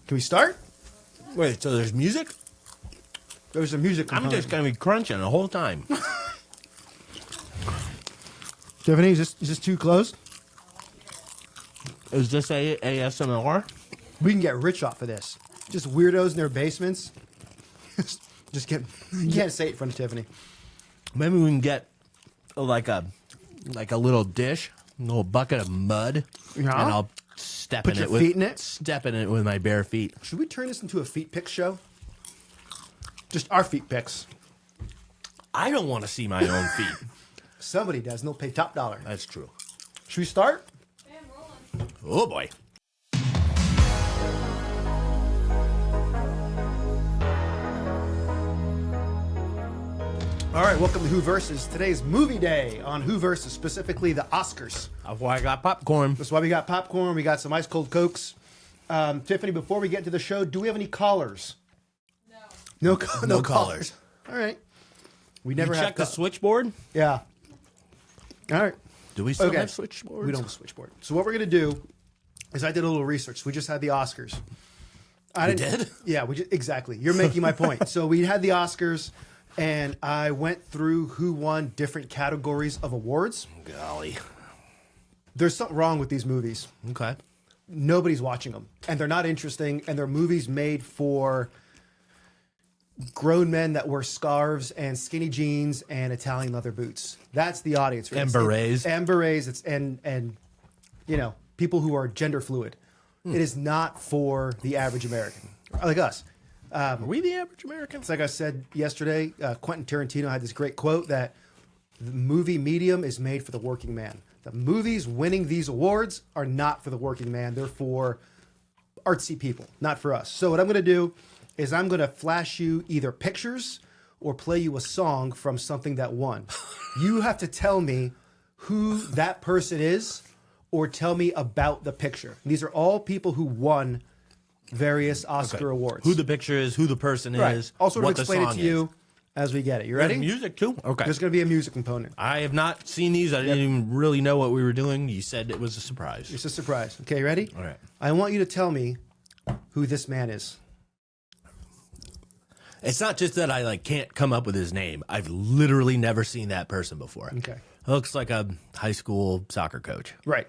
Can we start? Wait, so there's music? There's a music I'm component. just going to be crunching the whole time. Tiffany, is this too close? Is this ASMR? We can get rich off of this. Just weirdos in their basements. Just get. You can't say it in front of Tiffany. Maybe we can get like a little dish, a little bucket of mud, Yeah. and I'll step Put in your it with feet in it? Step in it with my bare feet. Should we turn this into a feet pick show? Just our feet picks. I don't want to see my own feet. Somebody does, and they'll pay top dollar. That's true. Should we start? Oh boy. All right, welcome to Who Versus. Today's movie day on Who Versus, specifically the Oscars. That's why I got popcorn. That's why we got popcorn. We got some ice cold Cokes. Tiffany, before we get into the show, do we have any callers? No. No callers. All right. We never You have check the switchboard? Yeah. All right. Do we still Okay. have switchboards? We don't have a switchboard. So what we're going to do is I did a little research. We just had the Oscars. We did? Yeah, exactly. You're making my point. So we had the Oscars, and I went through who won different categories of awards. Golly. There's something wrong with these movies. Okay. Nobody's watching them, and they're not interesting, and they're movies made for grown men that wear scarves and skinny jeans and Italian leather boots. That's the audience. And berets. And berets. And you know, people who are gender fluid. It is not for the average American like us. Are we the average Americans? It's like I said yesterday, Quentin Tarantino had this great quote that the movie medium is made for the working man. The movies winning these awards are not for the working man. They're for artsy people, not for us. So what I'm going to do is I'm going to flash you either pictures or play you a song from something that won. You have to tell me who that person is or tell me about the picture. These are all people who won various Oscar awards. Who the picture is, who the person Right. is, I'll sort of what the explain it song to is. you as we get it. You There's ready? music too? Okay. There's going to be a music component. I have not seen these. I didn't even really know what we were doing. You said it was a surprise. It's a surprise. Okay, you ready? All right. I want you to tell me who this man is. It's not just that I can't come up with his name. I've literally never seen that person before. Okay. Looks like a high school soccer coach. Right.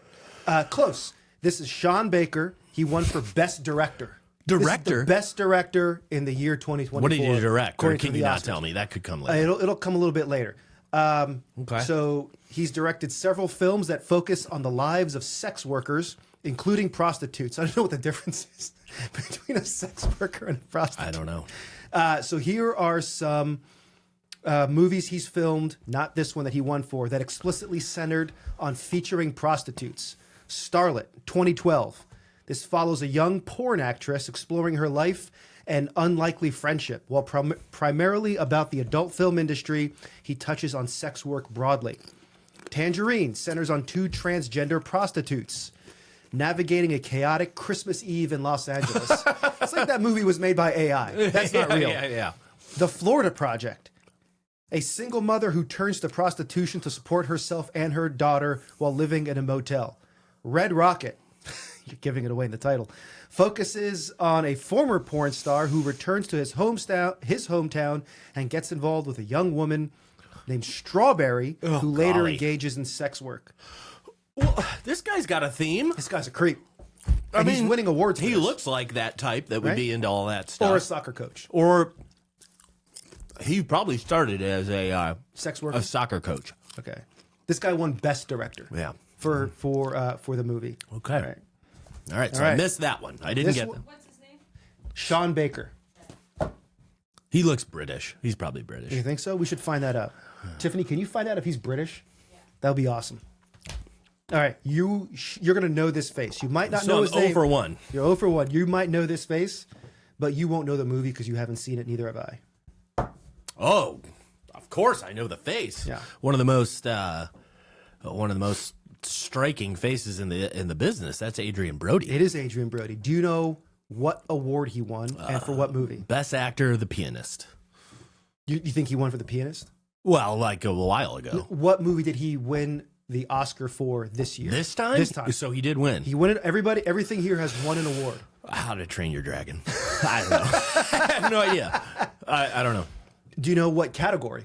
Close. This is Sean Baker. He won for Best Director. This is Director? the best director in the year 2024. What did you direct? Or according to can the you not Oscars. tell me? That could come later. It'll come a little bit later. Okay. So he's directed several films that focus on the lives of sex workers, including prostitutes. I don't know what the difference is between a sex worker and a prostitute. I don't know. So here are some movies he's filmed, not this one that he won for, that explicitly centered on featuring prostitutes. Starlet, 2012. This follows a young porn actress exploring her life and unlikely friendship. While primarily about the adult film industry, he touches on sex work broadly. Tangerine centers on two transgender prostitutes navigating a chaotic Christmas Eve in Los Angeles. It's like that movie was made by AI. That's not real. Yeah. The Florida Project. A single mother who turns to prostitution to support herself and her daughter while living in a motel. Red Rocket. You're giving it away in the title. Focuses on a former porn star who returns to his hometown and gets involved with a young woman named Strawberry who later golly. engages in sex work. Well, this guy's got a theme. This guy's a creep. And he's winning awards for He this. looks like that type that would Right? be into all that stuff. Or a soccer coach. Or he probably started as a Sex worker. soccer coach. Okay. This guy won Best Director. Yeah. For the movie. Okay. All right. All right. So All right. I missed that one. I didn't This get one- them. What's his name? Sean Baker. He looks British. He's probably You British. think so? We should find that out. Tiffany, can you find out if he's British? That would be awesome. All right, you're going to know this face. You might not So know I'm his name. 0 for 1. You're 0 for 1. You might know this face, but you won't know the movie because you haven't seen it. Neither have I. Oh, of course I know the face. Yeah. One of the most striking faces in the business. That's Adrian Brody. It is Adrian Brody. Do you know what award he won and for what movie? Best actor, The Pianist. You think he won for The Pianist? Well, like a while ago. What movie did he win the Oscar for this year? This time? This time. So he did win. He won it. Everything here has won an award. How to Train Your Dragon. I don't know. I have no idea. I don't know. Do you know what category?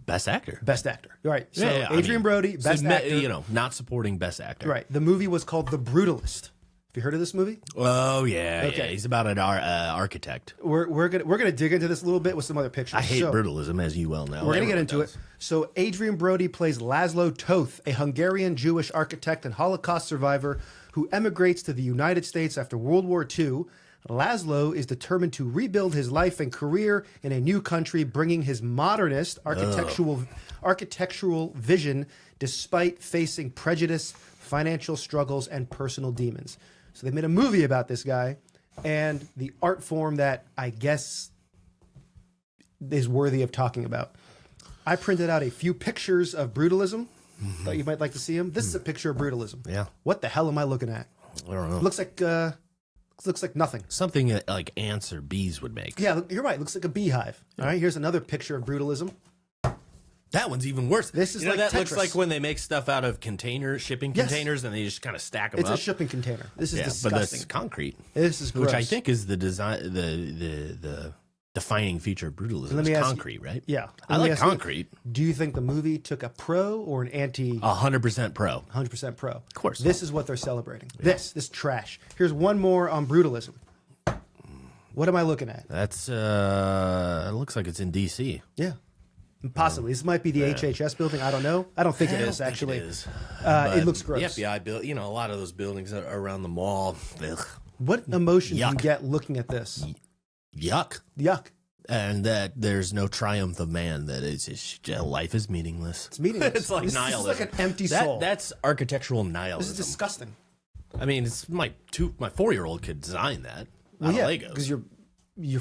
Best actor. Best actor. Right. So Yeah, Adrian Brody, best actor. You know, not supporting best actor. Right. The movie was called The Brutalist. Have you heard of this movie? Oh yeah. Okay. Yeah. He's about an architect. We're gonna dig into this a little bit with some other pictures. I hate So, brutalism, as you well know. We're gonna get Everyone into does. it. So Adrian Brody plays Laszlo Toth, a Hungarian Jewish architect and Holocaust survivor who emigrates to the United States after World War II. Laszlo is determined to rebuild his life and career in a new country, bringing his modernist architectural vision despite facing prejudice, financial struggles, and personal demons. So they made a movie about this guy and the art form that I guess is worthy of talking about. I printed out a few pictures of brutalism. Thought you might like to see them. This is a picture of brutalism. Yeah. What the hell am I looking at? I don't know. Looks like nothing. Something that, like ants or bees would make. Yeah, you're right. Looks like a beehive. All right, here's another picture of brutalism. That one's even worse. This is you know, like that looks Tetris. like when they make stuff out of shipping Yes. containers, and they just kind of stack them It's up. a shipping container. This is yeah, disgusting. but that's concrete. This is gross. Which I think is the design, the defining feature of brutalism. Let me is ask you- concrete, right? Yeah. I Let me like ask you, concrete. do you think the movie took a pro or an anti 100% pro. 100% pro? Of course. This is what they're celebrating. This trash. Here's one more on brutalism. What am I looking at? That's it looks like it's in DC. Yeah. Possibly. This might be the HHS building. I don't know. I don't think it is, actually. It is. It looks gross. The FBI built, you know, a lot of those buildings that are around the mall. Ugh, What emotion do you Yuck. get looking at this? yuck. Yuck. And that there's no triumph of man. That it's just, life is meaningless. It's meaningless. It's like this nihilism. is like an empty soul. That's architectural This nihilism. is disgusting. I mean, it's my 4-year-old could design that. Well, out yeah, of Legos. because your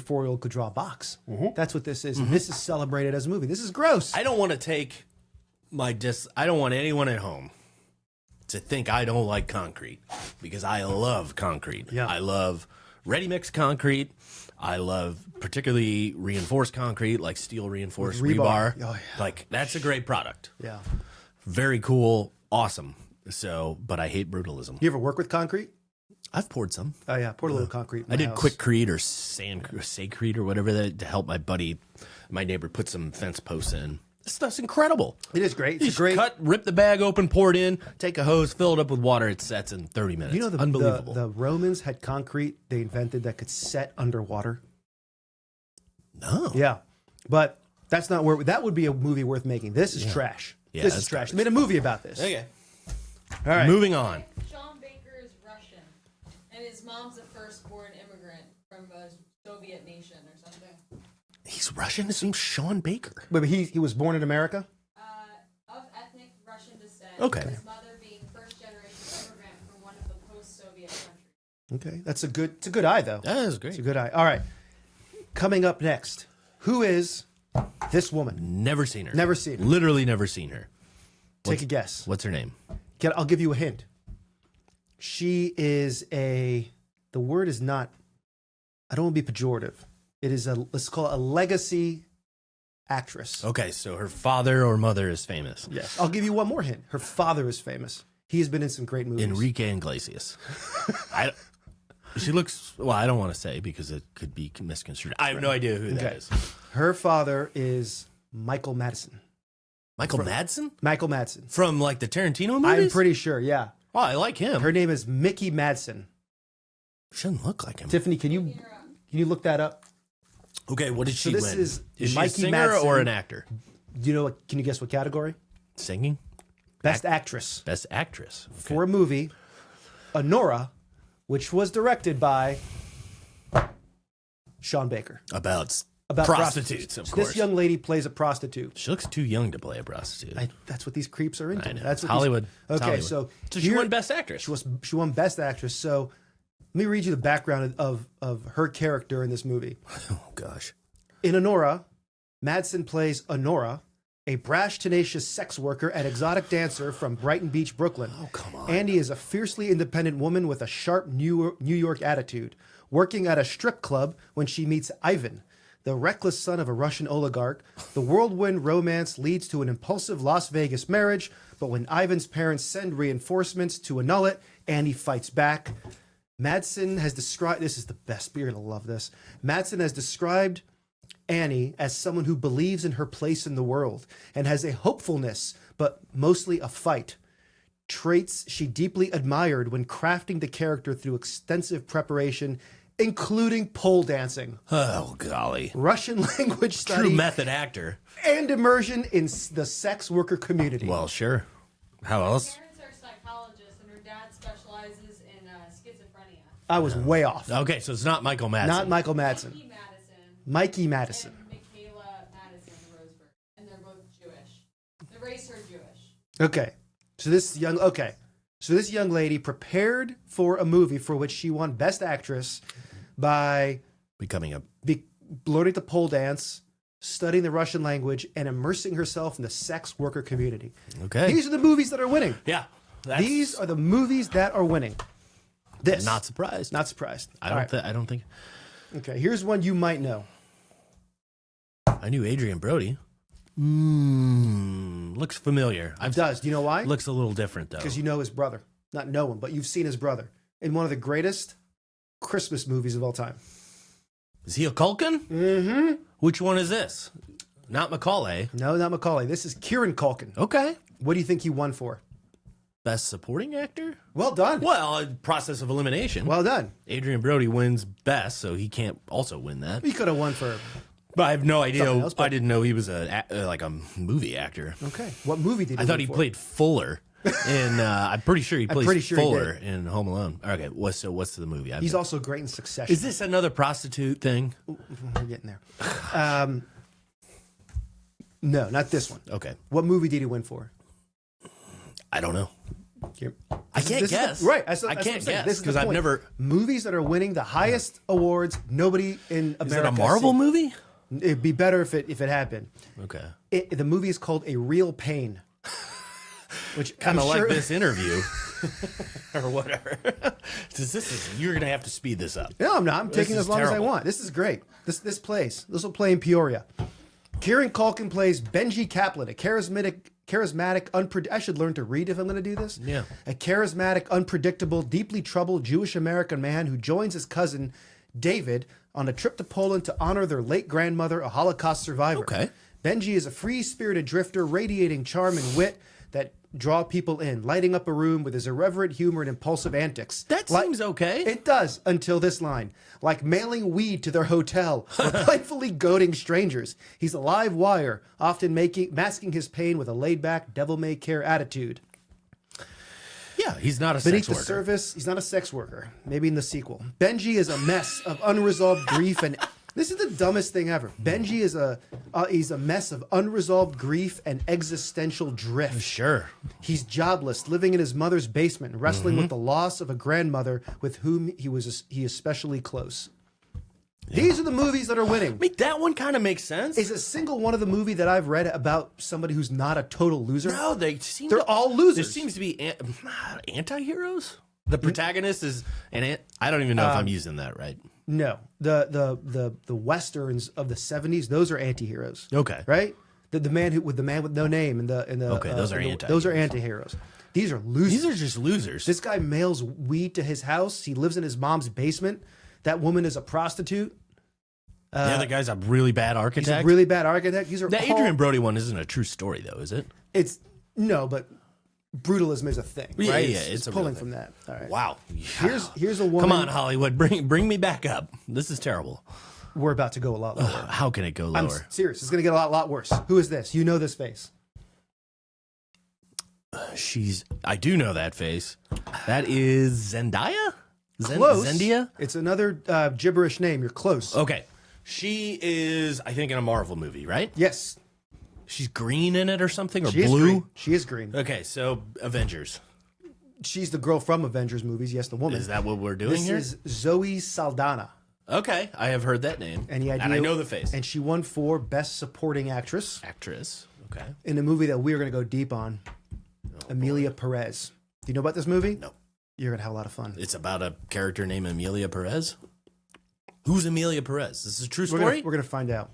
4-year-old could draw a box. Mm-hmm. That's what this is. And this is celebrated as a movie. This is gross. I don't want to take I don't want anyone at home to think I don't like concrete, because I love concrete. Yeah. I love ready mix concrete. I love particularly reinforced concrete, like steel reinforced With rebar. rebar. Oh, yeah. Like that's a great product. Yeah. Very cool, awesome. So, but I hate brutalism. You ever work with concrete? I've poured some. Oh, yeah. Poured a little concrete. In I my did house. Quickcrete or Sandcrete or whatever that to help my neighbor put some fence posts in. This stuff's incredible. It is great. You It's a great. cut, rip the bag open, pour it in, take a hose, fill it up with water. It sets in 30 minutes. You know, Unbelievable. the Romans had concrete they invented that could set underwater. no. Yeah. But that's not where that would be a movie worth making. This is trash. Yeah, this is that's trash. garbage. They made a movie about this. Okay. All right. Moving on. Sean Baker is Russian, and his mom's a first-born immigrant from a Soviet nation or something. He's Russian. His name's Sean Baker. Wait, but he was born in America? Of ethnic Russian descent. Okay. His mother being first-generation immigrant from one of the post-Soviet countries. Okay. It's a good eye, though. That is It's a great. good eye. All right. Coming up next, who is this woman? Never seen her. Never seen her. Literally never seen her. Take a guess. What's her name? I'll give you a hint. She is the word is not, I don't want to be pejorative. It is let's call it a legacy actress. Okay, so her father or mother is famous. Yes. I'll give you one more hint. Her father is famous. He has been in some great movies. Enrique Iglesias. She looks, well, I don't want to say because it could be misconstrued. I have no idea who that Okay. is. Her father is Michael Madsen. Michael Madsen? Michael Madsen. From like the Tarantino movies? I'm pretty sure, yeah. Oh, I like him. Her name is Mickey Madsen. Shouldn't look like him. Tiffany, can you look that up? Okay, what did she this win? is she Mikey a singer Madsen. or an actor? Do you know what? Can you guess what category? Singing? Best actress Best actress. Okay. for a movie, Honora, which was directed by Sean Baker. About About prostitutes, of course. This young lady plays a prostitute. She looks too young to play a prostitute. That's what these creeps are into. I know. That's what Hollywood. These, It's okay, Hollywood. so she here- won Best Actress. She won Best Actress. So let me read you the background of her character in this movie. Oh, gosh. In Honora, Madsen plays Honora, a brash, tenacious sex worker and exotic dancer from Brighton Beach, Brooklyn. Oh, come on. Andy is a fiercely independent woman with a sharp New York attitude, working at a strip club when she meets Ivan, the reckless son of a Russian oligarch. The whirlwind romance leads to an impulsive Las Vegas marriage, but when Ivan's parents send reinforcements to annul it, Andy fights back. Madsen has described, this is the best, you're going to love this. Madsen has described Annie as someone who believes in her place in the world and has a hopefulness, but mostly a fight. Traits she deeply admired when crafting the character through extensive preparation, including pole dancing, Oh, golly. Russian language True study, method actor. and immersion in the sex worker community. Well, sure. How else? Parents are psychologists, and her dad specializes in schizophrenia. I was way off. Okay, so it's not Michael Madsen. Not Michael Madsen. Mikey Madison Mikey Madison. and Michaela Madison Roseberg, and they're both Jewish. The race are Jewish. Okay. So this young lady prepared for a movie for which she won Best Actress by Becoming a... learning the pole dance, studying the Russian language, and immersing herself in the sex worker community. Okay. These are the movies that are winning. Yeah. These are the movies that are winning. This. Not surprised. Not surprised. I All don't. I don't think. Okay, here's one you might know. I knew Adrian Brody. Looks familiar. It does. Do you know why? Looks a little different though. Because you know his brother. Not know him, but you've seen his brother in one of the greatest Christmas movies of all time. Is he a Culkin? Mm-hmm. Which one is this? Not Macaulay. No, not Macaulay. This is Kieran Culkin. Okay. What do you think he won for? Best supporting actor? Well done. Well, process of elimination. Well done. Adrian Brody wins best, so he can't also win that. He could have won for... But I have no idea. Something else, but- I didn't know he was like a movie actor. Okay. What movie did he I thought win he for? played Fuller. In I'm pretty sure he plays pretty sure he Fuller did. in Home Alone. Okay, what's the movie? He's also great in Succession. Is this another prostitute thing? We're getting there. No, not this one. Okay, What movie did he win for? I don't know. Here. I can't guess. Right. I can't guess because I've never. Movies that are winning the highest awards, nobody in America. Is it a has Marvel seen. movie? It'd be better if it had been. Okay, The movie is called A Real Pain. Which kind of I'm like sure, this interview or whatever. You're gonna have to speed this up. No, I'm not. I'm taking is as long as I terrible. want. This is great. This will play in Peoria. Kieran Culkin plays Benji Kaplan, a charismatic, I should learn to read if I'm going to do this. Yeah. A charismatic, unpredictable, deeply troubled Jewish American man who joins his cousin David on a trip to Poland to honor their late grandmother, a Holocaust survivor. Okay. Benji is a free-spirited drifter, radiating charm and wit that draw people in, lighting up a room with his irreverent humor and impulsive antics. That seems okay. It does, until this line. Like mailing weed to their hotel or playfully goading strangers. He's a live wire, often masking his pain with a laid-back, devil-may-care attitude. Yeah, he's not a Beneath sex the worker. surface, he's not a sex worker. Maybe in the sequel. Benji is a mess of unresolved grief and... This is the dumbest thing ever. Benji is he's a mess of unresolved grief and existential drift. Sure. He's jobless, living in his mother's basement, wrestling with the loss of a grandmother with whom he especially close. These are the movies that are winning. I mean, that one kind of makes sense. Is a single one of the movie that I've read about somebody who's not a total loser? No, they're all losers. There seems to be anti-heroes. The protagonist is I don't even know if I'm using that right. No, the westerns of the 70s, those are anti-heroes. Okay. Right? The man with no name in the Okay, those are those are anti-heroes. These are losers. These are just losers. This guy mails weed to his house. He lives in his mom's basement. That woman is a prostitute. The other guy's a really bad He's architect. a really bad architect. These are The all- Adrian Brody one isn't a true story, though, is it? It's no, but brutalism is a thing, Yeah, right? yeah, it's a real pulling thing. from that. All right. Wow. Here's a woman. Come on, Hollywood, bring me back up. This is terrible. We're about to go a lot lower. How can it go I'm lower? serious. It's going to get a lot worse. Who is this? You know this face. I do know that face. That is Zendaya? Close. Zendaya? It's another gibberish name. You're close. Okay. She is, I think, in a Marvel movie, right? Yes. She's green in it or something, or She is blue? green. She is green. Okay, so Avengers. She's the girl from Avengers movies. Yes, the woman. Is that what we're doing This here? is Zoe Saldana. Okay, I have heard that name. Any idea? And I know the face. And she won for Best Supporting Actress Actress. Okay. in a movie that we're going to go deep on. Amelia Perez. Do you know about this movie? No. You're going to have a lot of fun. It's about a character named Amelia Perez. Who's Amelia Perez? This is a true We're story? going to find out.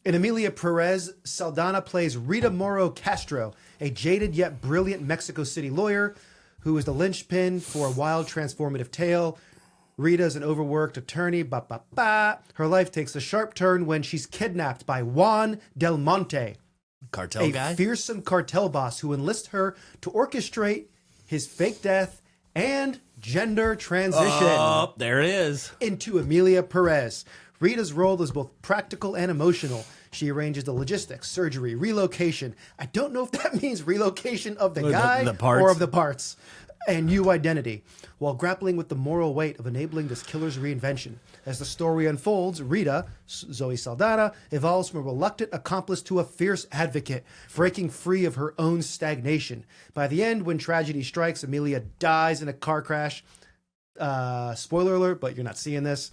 In Amelia Perez, Saldana plays Rita Moro Castro, a jaded yet brilliant Mexico City lawyer who is the linchpin for a wild transformative tale. Rita's an overworked attorney. Ba, ba, ba. Her life takes a sharp turn when she's kidnapped by Juan Del Monte, Cartel a guy? fearsome cartel boss who enlists her to orchestrate his fake death and gender transition Oh, there it is. into Amelia Perez. Rita's role is both practical and emotional. She arranges the logistics, surgery, relocation. I don't know if that means relocation of the guy the parts. or of the parts. And new identity, while grappling with the moral weight of enabling this killer's reinvention. As the story unfolds, Rita, Zoe Saldana, evolves from a reluctant accomplice to a fierce advocate, breaking free of her own stagnation. By the end, when tragedy strikes, Amelia dies in a car crash. Spoiler alert, but you're not seeing this.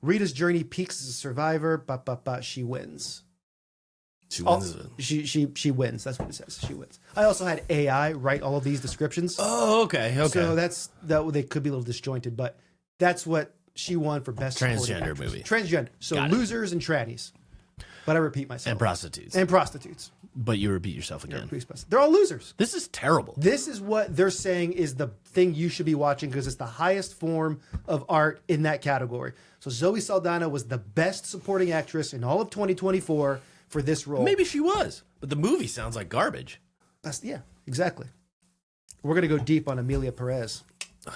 Rita's journey peaks as a survivor, but she wins. She wins it. She wins. That's what it says. She wins. I also had AI write all of these descriptions. Oh, okay. So they could be a little disjointed, but that's what she won for best supporting Transgender actress. movie. Transgender. So Got it. losers and trannies. But I repeat myself. And prostitutes. And prostitutes. But you repeat yourself again. They're all losers. This is terrible. This is what they're saying is the thing you should be watching because it's the highest form of art in that category. So Zoe Saldana was the best supporting actress in all of 2024 for this role. Maybe she was, but the movie sounds like garbage. Yeah, exactly. We're going to go deep on Amelia Perez. I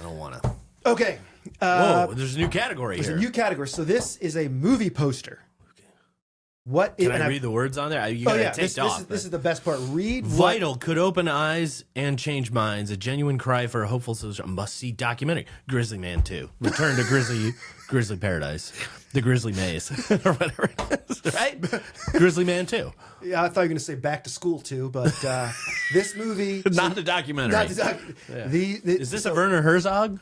don't want to. Okay. Whoa, there's a new category There's here. a new category. So this is a movie poster. What Can I read the words on there? You Oh gotta yeah, take off. this is the best part. Read Vital could open eyes and change minds. A genuine cry for a hopeful solution. A must-see documentary. Grizzly Man 2. Return to Grizzly Paradise. The Grizzly Maze. Or whatever it is, right? Grizzly Man 2. Yeah, I thought you were going to say Back to School too, but this movie Not the documentary. Not the Is this a Werner Herzog?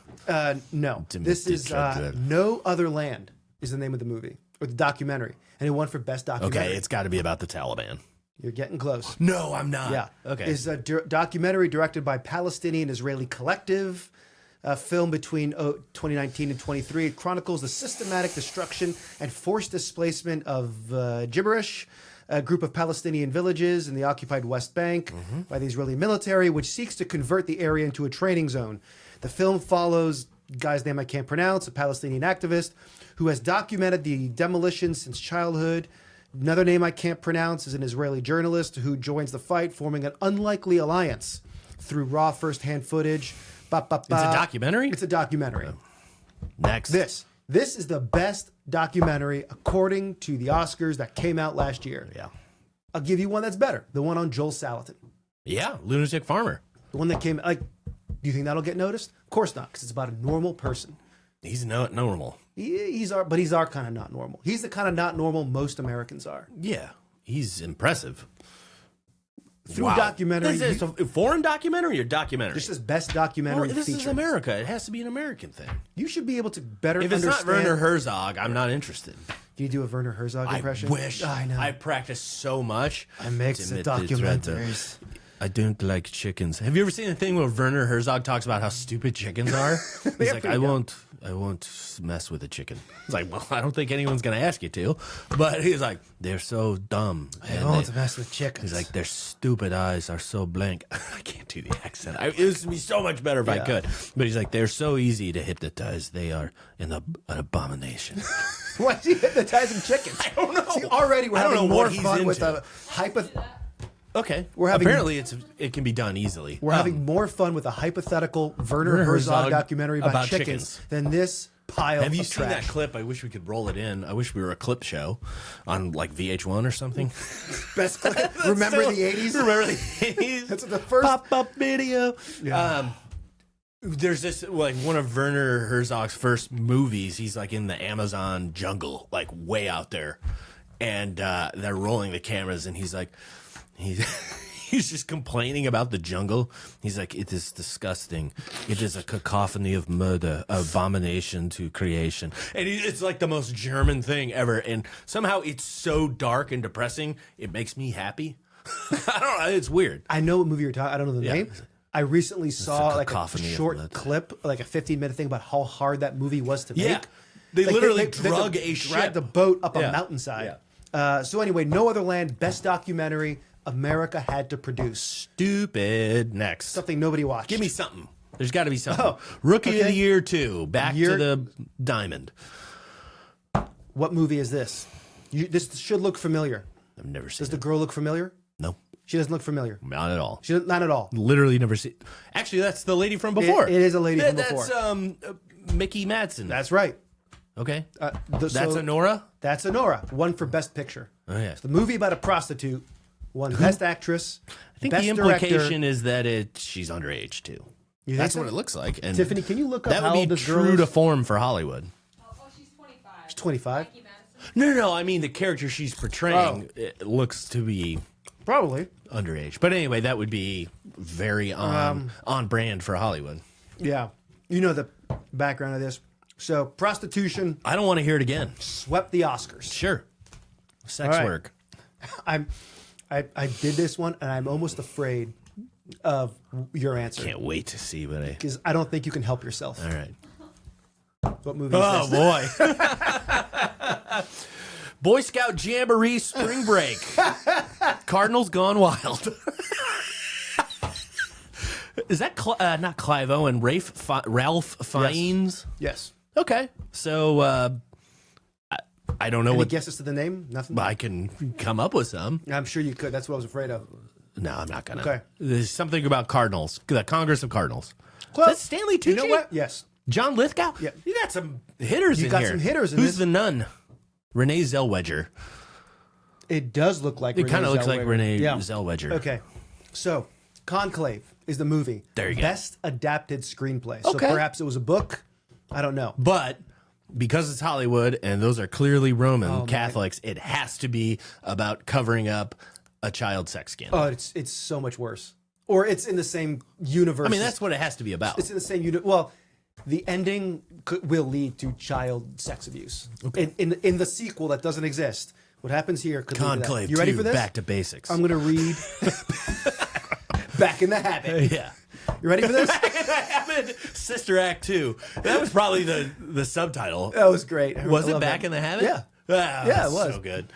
No. This is No Other Land is the name of the movie or the documentary, and it won for best documentary. Okay, it's got to be about the Taliban. You're getting close. No, I'm not. Yeah. Okay. Is a documentary directed by Palestinian-Israeli Collective. A film between 2019 and 23. It chronicles the systematic destruction and forced displacement of Gibberish, a group of Palestinian villages in the occupied West Bank by the Israeli military, which seeks to convert the area into a training zone. The film follows a guy's name I can't pronounce, a Palestinian activist who has documented the demolition since childhood. Another name I can't pronounce is an Israeli journalist who joins the fight, forming an unlikely alliance through raw first-hand footage. It's a documentary? It's a documentary. Next. This is the best documentary according to the Oscars that came out last year. Yeah. I'll give you one that's better. The one on Joel Salatin. Yeah, Lunatic Farmer. The one that came, do you think that'll get noticed? Of course not, because it's about a normal person. He's not normal. He's our kind of not normal. He's the kind of not normal most Americans are. Yeah, he's impressive. Through documentary. This is a foreign documentary or documentary? This is best documentary this feature. is America. It has to be an American thing. You should be able to better If it's understand. not Werner Herzog, I'm not interested. Do you do a Werner Herzog impression? I wish. I know. I practice so much. I make the documentaries. I don't like chickens. Have you ever seen a thing where Werner Herzog talks about how stupid chickens are? He's like, I won't mess with a chicken. It's like, well, I don't think anyone's going to ask you to. But he's like, they're so dumb. I won't mess with chickens. He's like, their stupid eyes are so blank. I can't do the accent. It would be so much better if I could. But he's like, they're so easy to hypnotize. They are an abomination. Why is he hypnotizing chickens? I don't know. See, already we're I don't having know more what he's fun with into. a hypothetical. Okay. having- Apparently, it can be done easily. We're having more fun with a hypothetical Werner Herzog documentary about chickens than this pile Have you of seen trash. that clip? I wish we could roll it in. I wish we were a clip show on like VH1 or something. Best clip. Remember the 80s? Remember the 80s? That's the first. Pop-up video. Yeah. There's this, like, one of Werner Herzog's first movies. He's, like, in the Amazon jungle, like, way out there. And they're rolling the cameras, and he's like, he's just complaining about the jungle. He's like, it is disgusting. It is a cacophony of murder, abomination to creation. And it's like the most German thing ever. And somehow it's so dark and depressing, it makes me happy. I don't know. It's weird. I know what movie you're talking. I don't know the name. I recently saw like a cacophony of short blood. clip, like a 15-minute thing about how hard that movie was to make. Yeah. They Like, literally they drug a ship. dragged the boat up a Yeah. mountainside. So anyway, No Other Land, best documentary America had to produce. Stupid. Next. Something nobody watched. Give me something. There's got to be something. Oh, Rookie of okay. the Year 2. Back to the diamond. What movie is this? This should look familiar. I've never seen Does the it. girl look familiar? No, She doesn't look familiar. not at all. Not at all. Literally never seen. Actually, that's the lady from before. It is a lady from before. That's Mickey Madsen. That's right. okay. That's That's Honora. That's Honora. Won for Best Picture. Oh yeah. It's the movie about a prostitute. Won Best Actress. I think Best the Director. implication is that she's underage too. You think That's so? what it looks like. And Tiffany, can you look up that how would old be this girl true is? to form for Hollywood. Oh, she's 25. She's 25? Mikey Madison. No. I mean, the character she's portraying it looks to be Probably. underage. But anyway, that would be very on brand for Hollywood. Yeah. You know the background of this. So prostitution I don't want to hear it again. swept the Oscars. Sure. Sex All right. work. I did this one, and I'm almost afraid of your answer Can't wait to see what I. because I don't think you can help yourself. All right. What movie is Oh this? boy. Boy Scout Jamboree Spring Break. Cardinals Gone Wild. Is that not Clive Owen? Ralph Fiennes? Yes. Okay. So I don't know Any what. guesses to the name? Nothing. I can come up with some. I'm sure you could. That's what I was afraid of. No, I'm not gonna. Okay. There's something about Cardinals. The Congress of Cardinals. Well, Is that Stanley Tucci? You know what? Yes. John Lithgow? Yeah. You got some hitters You in got here. some hitters in Who's this. the nun? Renee Zellweger. It does look like. It kind of looks like Renee Yeah. Zellweger. Okay. So, Conclave is the movie. There you go. Best adapted screenplay. So Okay. perhaps it was a book. I don't know. But because it's Hollywood and those are clearly Roman man. Catholics, it has to be about covering up a child sex scandal. Oh, it's so much worse. Or it's in the same universe. I mean, that's what it has to be about. It's in the same unit. Well, the ending will lead to child sex abuse. Okay. In the sequel that doesn't exist, what happens here could lead to that. Conclave You ready 2, for this? Back to Basics. I'm going to read Back in the Habit. yeah. You ready for this? Sister Act 2. That was probably the subtitle. That was great. Was I it love Back that. in the Habit? Yeah. Ah, Yeah, it was. So good.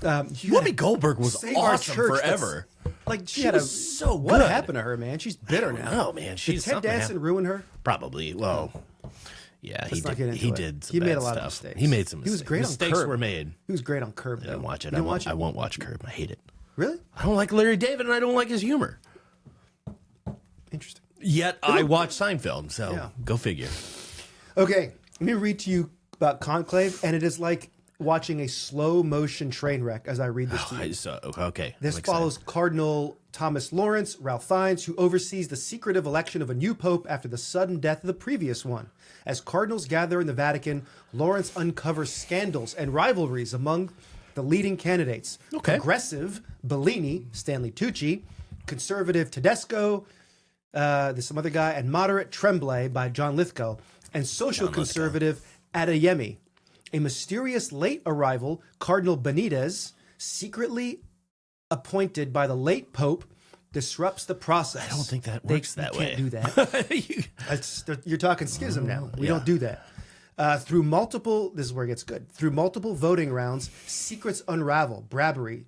You Whoopi gotta Goldberg was save our awesome church. forever. Like She had was so What good. happened to her, man? She's bitter now. Oh man, Did she's Ted something Danson happened. ruin her? Probably. Well, yeah, he Let's not did. get into He it. did. Some He made bad a lot of stuff. mistakes. He made some He mistakes. was great on Mistakes Curb. were made. He was great on Curb. I didn't watch it. You didn't watch I it? won't watch Curb. I hate it. Really? I don't like Larry David, and I don't like his humor. Interesting. Yet I watch Seinfeld, so Yeah. go figure. Okay, let me read to you about Conclave, and it is like watching a slow motion train wreck as I read this to you. Okay. This I'm excited. follows Cardinal Thomas Lawrence, Ralph Fiennes, who oversees the secretive election of a new pope after the sudden death of the previous one. As cardinals gather in the Vatican, Lawrence uncovers scandals and rivalries among the leading candidates. Okay. Progressive Bellini, Stanley Tucci, conservative Tedesco, there's some other guy, and moderate Tremblay by John Lithgow, and social conservative Adeyemi. A mysterious late arrival, Cardinal Benitez, secretly appointed by the late Pope, disrupts the process. I don't think that works that way. Can't do that. You're talking schism now. We don't do that. Through multiple, this is where it gets good. Through multiple voting rounds, secrets unravel, bribery,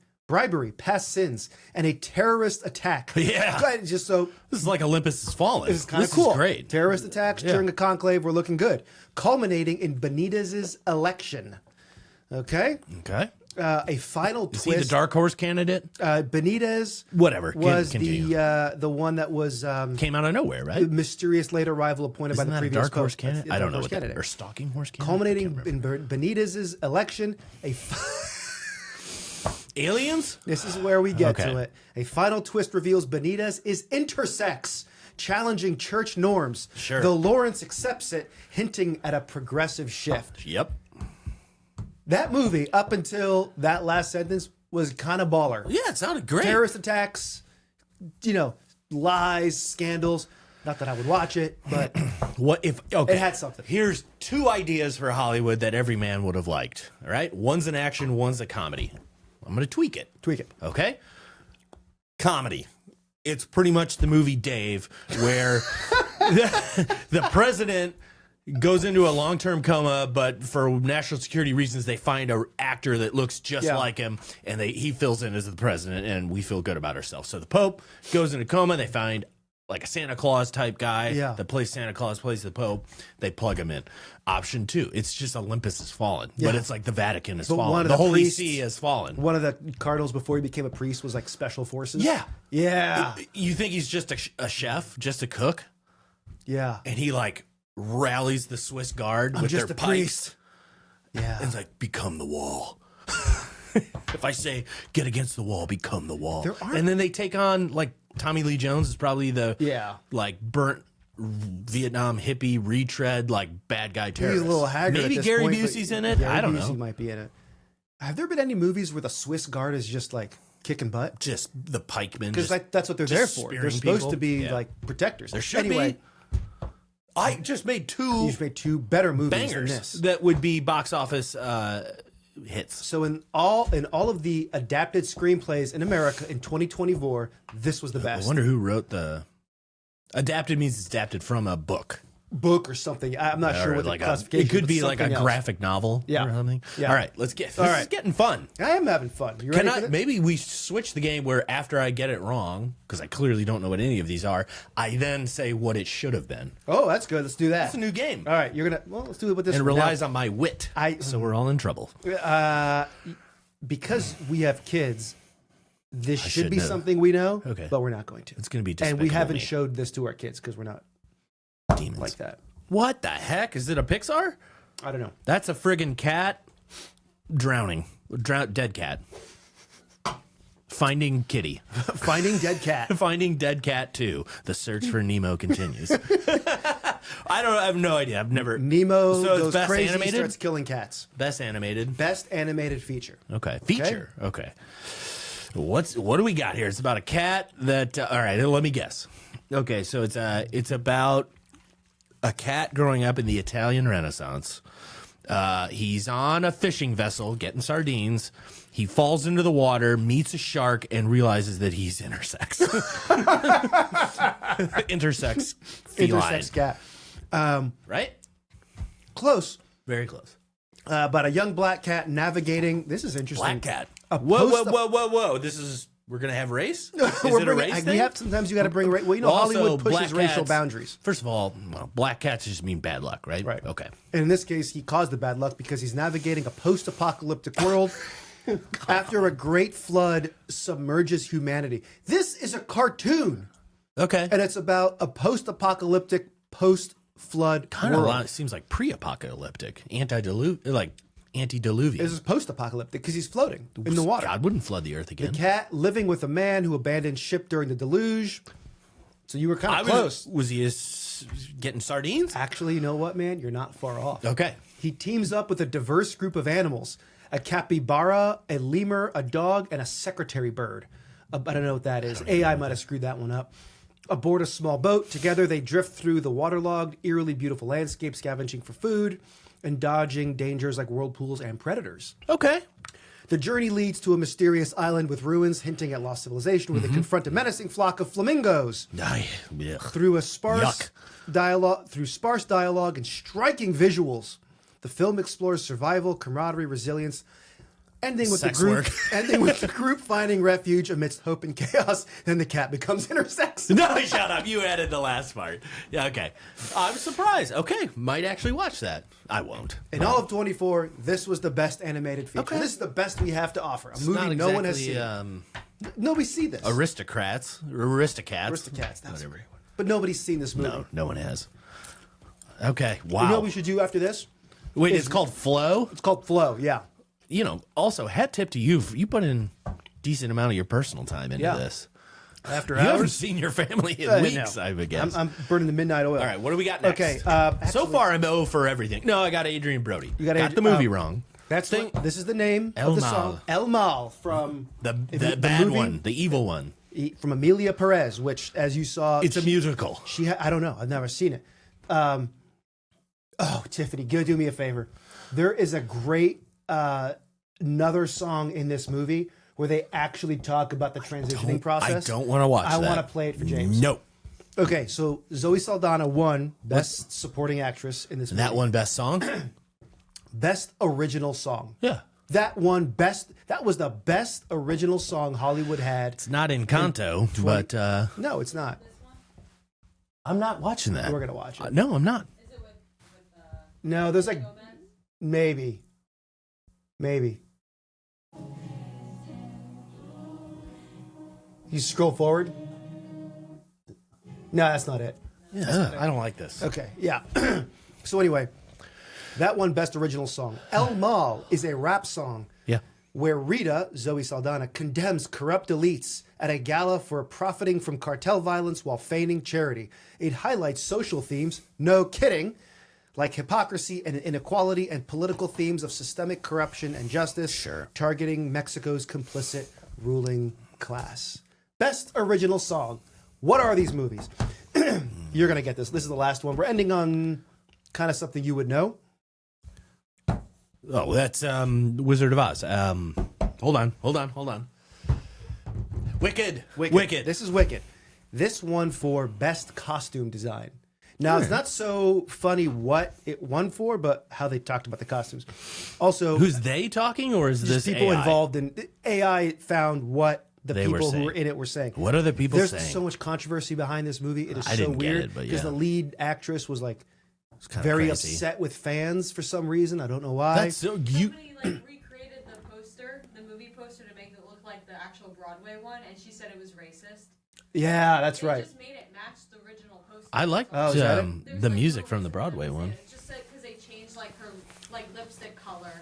past sins, and a terrorist attack. Yeah. Go ahead, just so This is like Olympus Has Fallen. this is kind of This cool. is great. Terrorist attacks during a conclave were looking good, culminating in Benitez's election. Okay, Okay. a final Is twist. he the dark horse candidate? Benitez Whatever. was Continue. the one that was Came out of nowhere, right? the mysterious late arrival appointed Isn't by the that a previous dark horse Pope. That's candidate? the I don't dark know. horse What that, candidate. or stalking horse candidate? Culminating in Benitez's election, Aliens? this is where we get Okay. to it. A final twist reveals Benitez is intersex, challenging church norms. Sure. Though Lawrence accepts it, hinting at a progressive shift. Yep. That movie, up until that last sentence, was kind of baller. Yeah, it sounded great. Terrorist attacks, lies, scandals. Not that I would watch it, but What if? Okay, it had something. Here's two ideas for Hollywood that every man would have liked. All right, one's an action, one's a comedy. I'm going to tweak it. Tweak it. Okay. Comedy. It's pretty much the movie Dave, where the president goes into a long-term coma, but for national security reasons, they find an actor that looks just like him, and he fills in as the president, and we feel good about ourselves. So the Pope goes into coma, they find like a Santa Claus type guy Yeah. that plays Santa Claus, plays the Pope. They plug him in. Option 2, it's just Olympus has fallen, but it's like the Vatican has But one fallen. of The the Holy priests- See has fallen. One of the cardinals before he became a priest was like special forces. Yeah. Yeah. You think he's just a chef, just a cook, Yeah. and he like rallies the Swiss Guard I'm with just their a pikes. priest. Yeah. And it's like, become the wall. If I say get against the wall, become the wall. There aren't- And then they take on like Tommy Lee Jones is probably the like burnt Vietnam hippie retread like bad guy terrorist. He's a little haggard. Maybe at this Gary point, but Busey's in it. Gary I don't Busey know. might be in it. Have there been any movies where the Swiss Guard is just like kicking butt? Just the pikemen. Because just- that's what they're just there for. They're spearing supposed people. to be Yeah. like protectors. There should anyway, be. I just made two you've made 2 better movies than bangers this. that would be box office hits. So in all of the adapted screenplays in America in 2024, this was the I best. wonder who wrote the adapted means it's adapted from a book. Book or something. I'm not sure Or what like the a, classification. it could but be like a something else. graphic novel Yeah. or something. Yeah. All right, let's get this All is right. getting fun. I am having fun. You ready Can for I this? maybe we switch the game where after I get it wrong, because I clearly don't know what any of these are, I then say what it should have been. Oh, that's good. Let's do that. That's a new game. All right, you're gonna. Well, let's do it with this. And it one. relies Now, on my wit. I- So we're all in trouble. because we have kids. This should should be know. something we know. Okay. but we're not going to. It's going to be And we Despicable haven't Me. showed this to our kids because we're not Demons. like that. What the heck? Is it a Pixar? I don't know. That's a friggin' cat drowning. Dead cat. Finding Kitty. Finding Dead Cat. Finding Dead Cat 2. The search for Nemo continues. I have no idea. I've never. Nemo So it's goes best crazy, animated? starts killing cats. Best animated. Best animated feature. Okay. Feature. Okay. What do we got here? It's about a cat that. All right. Let me guess. Okay. So it's about a cat growing up in the Italian Renaissance. He's on a fishing vessel getting sardines. He falls into the water, meets a shark, and realizes that he's intersex. Intersex feline. Intersex cat. Right? Close. Very close. But a young black cat navigating. This is interesting. Black cat. A Whoa. post- This is. We're going to have race? Is We're it a bringing- race we thing? have sometimes you got to bring. Well, you know, Also, Hollywood pushes black racial cats- boundaries. First of all, black cats just mean bad luck, right? Right. Okay. And in this case, he caused the bad luck because he's navigating a post-apocalyptic world after a great flood submerges humanity. This is a cartoon, Okay. and it's about a post-apocalyptic, post-flood Kind of world. seems like pre-apocalyptic, antediluvian. This is post-apocalyptic because he's floating in the water. God wouldn't flood the earth again. Cat living with a man who abandoned ship during the deluge. So you were kind of close. Was he getting sardines? Actually, you know what, man? You're not far off. Okay. He teams up with a diverse group of animals: a capybara, a lemur, a dog, and a secretary bird. I don't know what that is. AI might have screwed that one up. Aboard a small boat, together they drift through the waterlogged, eerily beautiful landscape, scavenging for food and dodging dangers like whirlpools and predators. Okay. The journey leads to a mysterious island with ruins hinting at lost civilization, where they confront a menacing flock of flamingos. Yeah. Through sparse dialogue and striking visuals, the film explores survival, camaraderie, resilience, ending with Sex the group work. ending with the group finding refuge amidst hope and chaos. Then the cat becomes intersex. No, shut up. You added the last part. Yeah, okay. I'm surprised. Okay, might actually watch that. I won't. In all of 24, this was the best animated feature. Okay. This is the best we have to offer. A movie Not no one has exactly, seen. Nobody's seen this. Aristocats. Aristocats. That's Whatever. But nobody's seen this movie. No one has. Okay, wow. You know what we should do after this? Wait, it's called Flow? It's called Flow. Yeah. You know, also, hat tip to you. You put in a decent amount of your personal time into Yeah. this. After You haven't hours. seen your family in I weeks, know. I would guess. I'm burning the midnight oil. All right, what do we got next? Okay. So actually- far, I'm 0 for everything. No, I got Adrian Brody. You got the movie wrong. That's Thing- this is the name El of the Mal. song. El Mal from The the bad movie- one, the evil one. from Amelia Perez, which, as you saw, It's a musical. I don't know. I've never seen it. Oh, Tiffany, go do me a favor. There is a great another song in this movie where they actually talk about the transitioning process. I don't want to watch I that. want to play it for James. Nope. Okay, so Zoe Saldana won Best Supporting Actress in this movie. That one best song? Best Original Song. Yeah. That one best. That was the best original song Hollywood had. It's not Encanto, but No, it's not. I'm not watching that. We're gonna watch it. No, I'm not. Is it with No, there's like Gomez? maybe. You scroll forward. No, that's not it. Yeah, I don't like this. Okay, yeah. So anyway, that won Best Original Song. El Mal is a rap song Yeah. where Rita, Zoe Saldana, condemns corrupt elites at a gala for profiting from cartel violence while feigning charity. It highlights social themes, no kidding, like hypocrisy and inequality and political themes of systemic corruption and justice, Sure. targeting Mexico's complicit ruling class. Best Original Song. What are these movies? You're going to get this. This is the last one. We're ending on kind of something you would know. Oh, that's Wizard of Oz. Hold on. Wicked. This is Wicked. This won for Best Costume Design. Now, it's not so funny what it won for, but how they talked about the costumes. Also, Who's they talking, or is this people AI? involved in AI found what the They were people who saying. were in it were saying. What are the people There's saying? so much controversy behind this movie. It is I so didn't get weird it, but because yeah. the lead actress was like kinda very crazy. upset with fans for some reason. I don't know why. That's so you. Somebody like recreated the poster, the movie poster, to make it look like the actual Broadway one, and she said it was racist. Yeah, that's They right. just made it match the original poster. I like Oh, is that it? There's, the like, music no from the reason for them Broadway to say one. it. It's just because they changed like her lipstick color.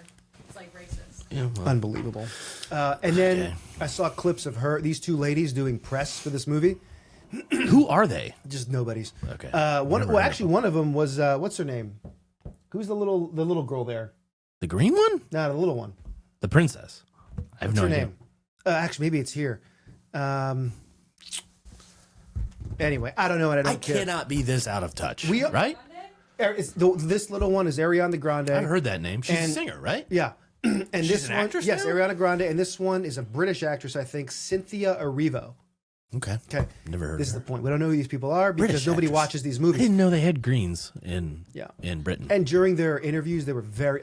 It's like racist. Yeah, well, Unbelievable. And then Okay. I saw clips of these two ladies doing press for this movie. who are they? Just nobody's. Okay. Actually, one of them was what's her name? Who's the little girl there? The green one? No, the little one. The princess. I have What's no her idea. name? Actually, maybe it's here. Anyway, I don't know, and I don't I care. cannot be this out of touch. We- right? This little one is Ariana Grande. I've heard that name. She's a And- singer, right? Yeah. And this an one, actress yes, now? Ariana Grande, and this one is a British actress, I think, Cynthia Erivo. Okay. Okay, Never heard this of is her. the point. We don't know who these people are because British nobody actress. watches these I movies. didn't know they had greens Yeah. in Britain. And during their interviews, they were very.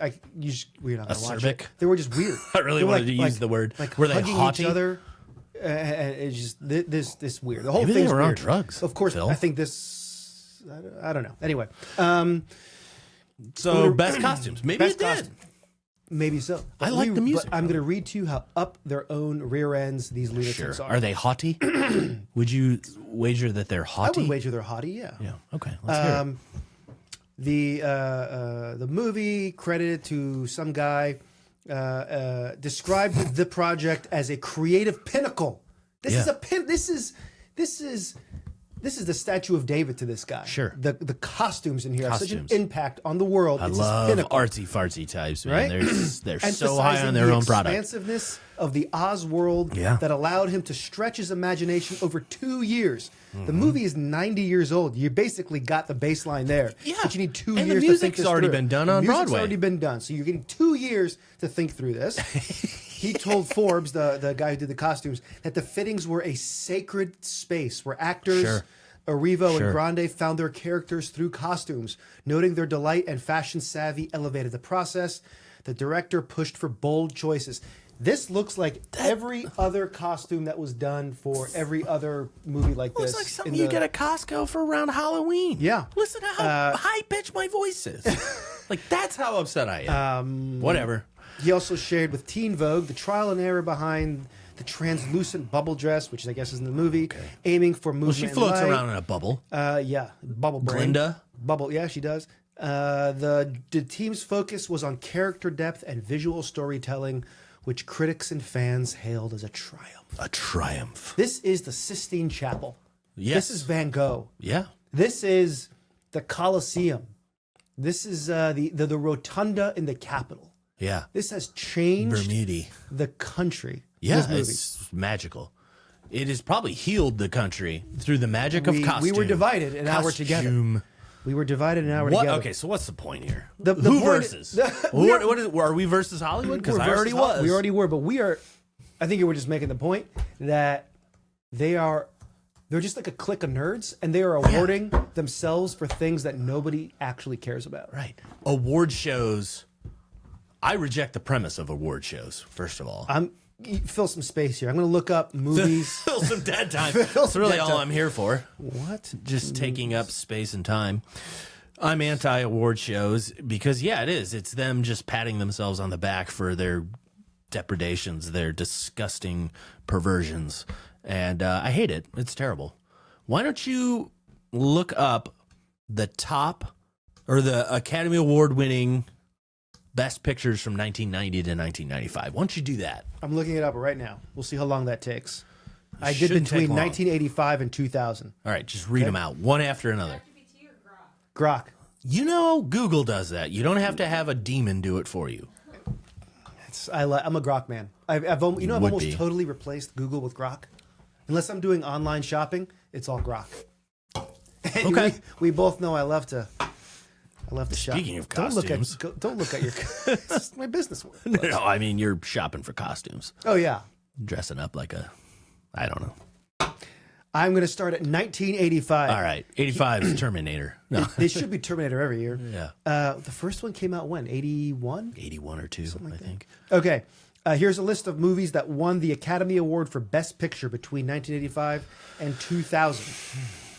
We're not gonna watch it. Acerbic? They were just weird. I really They were wanted to use the word. like Were they hugging haughty? each other. And it's just this weird. The whole Maybe they thing's were on weird. drugs, Of course, Phil. I think this. I don't know. Anyway, So best costumes. Maybe best it did. costume. Maybe so. I like the music, But I'm though. going to read to you how up their own rear ends these lunatics Sure. are. Are they haughty? Would you wager that they're I haughty? would wager they're haughty. Yeah. Yeah. Okay. Let's hear it. The movie credited to some guy described the project as a creative pinnacle. This is Yeah. a pin. This is the Statue of David to this guy. Sure. The costumes in here have such an Costumes. impact on the world. I It's love this pinnacle. artsy fartsy types, man. Right? They're so high Emphasizing on their the own product. expansiveness of the Oz world Yeah. that allowed him to stretch his imagination over 2 years. Mm-hmm. The movie is 90 years old. You basically got the baseline there. Yeah. But you need 2 And the years to think music's this already through. been done The on music's Broadway. already been done. So you're getting 2 years to think through this. He told Forbes, the guy who did the costumes, that the fittings were a sacred space where actors, Sure. Erivo Sure. and Grande, found their characters through costumes. Noting their delight and fashion savvy elevated the process. The director pushed for bold choices. This looks like every other costume that was done for every other movie like this. Looks like something in you the- get at Costco for around Halloween. Yeah. Listen to how high pitched my voice is. Like that's how upset I am. Whatever. He also shared with Teen Vogue the trial and error behind the translucent bubble dress, which I guess is in the movie, aiming for movement. Well, she and floats light. around in a bubble. Yeah, bubble brain. Glinda? Bubble. Yeah, she does. The team's focus was on character depth and visual storytelling, which critics and fans hailed as a triumph. A triumph. This is the Sistine Chapel. Yes. This is Van Gogh. Yeah. This is the Colosseum. This is the rotunda in the Capitol. Yeah. This has changed Bermuda. the country. Yeah, This movie. it's magical. It has probably healed the country through the magic of We costume. were divided, and now we're together. Costume. We were divided, and now we're What? together. Okay, so what's the point here? The Who point- versus? What is, are we versus Hollywood? Because We're I versus already Hol- was. We already were, but we are. I think you were just making the point that they're just like a clique of nerds, and they are awarding themselves for things that nobody actually cares about. Right. Award shows. I reject the premise of award shows. First of all, fill some space here. I'm going to look up movies. Fill some dead time. Fill That's some really dead all time. I'm here for. What? Just taking up space and time. I'm anti-award shows because, yeah, it is. It's them just patting themselves on the back for their depredations, their disgusting perversions. And I hate it. It's terrible. Why don't you look up the top or the Academy Award winning Best Pictures from 1990 to 1995? Why don't you do that? I'm looking it up right now. We'll see how long that takes. I did Shouldn't between take long. 1985 and 2000. All right, just read them out one after another. ChatGPT or Grok? Grok. You know, Google does that. You don't have to have a demon do it for you. I'm a Grok man. I've Would almost be. totally replaced Google with Grok. Unless I'm doing online shopping, it's all Grok. And Okay. we both know I love to shop. Speaking of don't look costumes. don't look at your. It's my business. No, I mean, you're shopping for costumes. Oh yeah. Dressing up like a, I don't know. I'm going to start at 1985. All right, 85 is Terminator. No, They should be Terminator every year. yeah, The first one came out when? 81? 81 or 2, I think. Okay. Here's a list of movies that won the Academy Award for Best Picture between 1985 and 2000.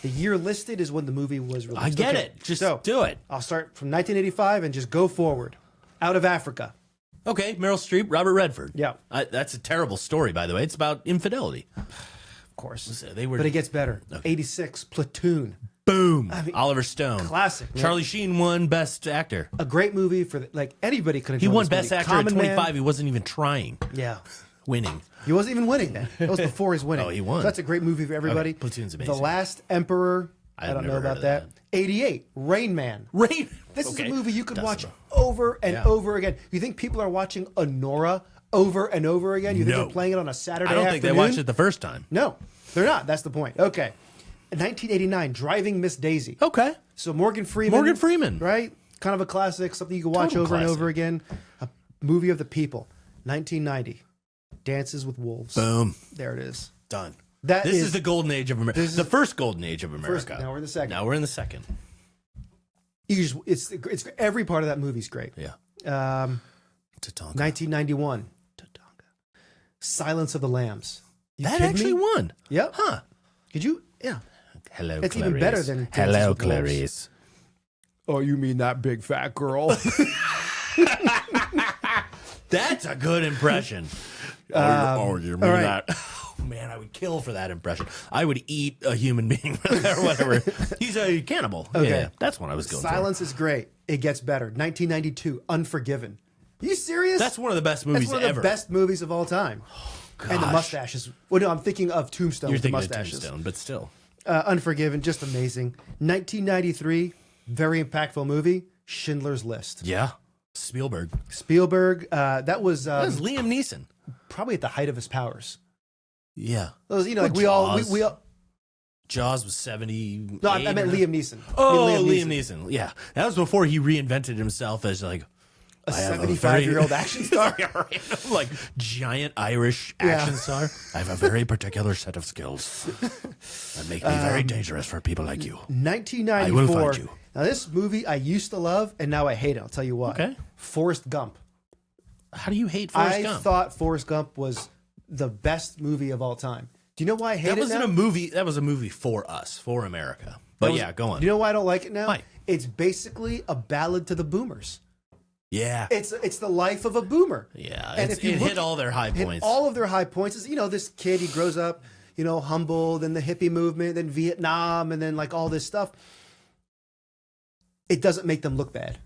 The year listed is when the movie was released. I get Okay, it. Just so, do it. I'll start from 1985 and just go forward. Out of Africa. Okay, Meryl Streep, Robert Redford. Yeah. That's a terrible story, by the way. It's about infidelity. Of course. So they were. But it gets better. 86, Platoon. boom. mean, Oliver Stone, classic, man. Charlie Sheen won Best Actor. A great movie for anybody could have. He done won this Best movie. Actor at Common 25. Man. He wasn't even trying. Yeah. Winning. He wasn't even winning then. That was before his winning. Oh, he won. So that's a great movie for everybody. Okay, Platoon's amazing. The Last Emperor. I I've don't know never about heard that. of 88. Rain Man. Rain. This is Okay. a movie you could That's watch about- over and Yeah. over again. You think people are watching Honora over and over again? You think No. they're playing it on a Saturday I don't think they afternoon? watched it the first time. No, they're not. That's the point. Okay. 1989, Driving Miss Daisy. Okay. So Morgan Freeman. Morgan Freeman. Right? Kind of a classic, something you can watch Total over and classic. over again. A movie of the people. 1990, Dances with Wolves. Boom. There it is. Done. That This is is the golden age of America. The first golden age of America. now we're in the second. Now we're in the second. It's every part of that movie's great. Yeah. Tatanka. 1991, Silence of the Lambs. You That kidding actually me? won. Yep. Huh. Could you? Yeah. Hello, It's Clarice. even better than Dances Hello, with Wolves. Clarice. Oh, you mean that big fat girl? That's a good impression. You mean all right. that? Oh, man, I would kill for that impression. I would eat a human being or whatever. He's a cannibal. Okay. Yeah, that's what I was going Silence is great. It gets better. 1992, Unforgiven. You serious? for. That's one of the best That's movies one of ever. the best movies of all time. And the Gosh. mustaches. Well, no, I'm thinking of Tombstone. You're with the thinking of mustaches. Tombstone, but still. Unforgiven, just amazing. 1993, very impactful movie, Schindler's List. Yeah. Spielberg. Spielberg, that was That was Liam Neeson. probably at the height of his powers. Yeah. Those, Well, we all. Jaws. Jaws was 70. No, I meant Liam Neeson. Oh, I mean, Liam Neeson. Yeah. That was before he reinvented himself as like a I have a 75-year-old action star. like giant Irish Yeah. action star. I have a very particular set of skills that make me very dangerous for people like you. 1994. I will find you. Now, this movie I used to love, and now I hate it. I'll tell you why. Okay. Forrest Gump. How do you hate Forrest I Gump? thought Forrest Gump was the best movie of all time. Do you know why I hate that it wasn't now? a movie. That was a movie for us, for America. But yeah, go on. Do you know why I don't like it now? Why? It's basically a ballad to the boomers. yeah. It's the life of a boomer. Yeah. And It's, if you it look hit all their high hit points. all of their high points is, this kid, he grows up, humble, then the hippie movement, then Vietnam, and then like all this stuff. It doesn't make them look bad.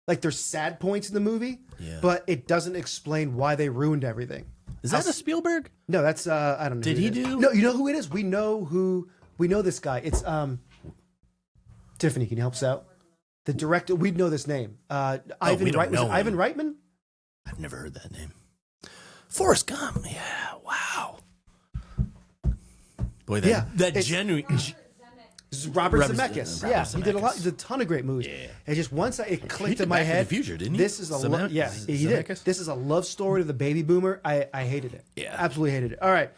Like there's sad points in the movie, Yeah. but it doesn't explain why they ruined everything. Is that a Spielberg? No, that's I don't know. Did who he it is. do- No, you know who it is? We know this guy. It's Tiffany, can you help us out? The director, we'd know this name. Ivan we don't Reitman. Was know it Ivan him. Reitman? I've never heard that name. Forrest Gump. Yeah. Wow. Boy, that, Yeah, that it's- genuine. This is Robert Robert Zemeckis. Zemeckis. Yeah, he did a lot. Zemeckis. He did a ton of great movies. Yeah. And just once it clicked did in my Back to the head, Future, didn't he? this is a Zemeckis? yeah, he did. Zemeckis? This is a love story to the baby boomer. I hated it. Yeah. Absolutely hated it. All right,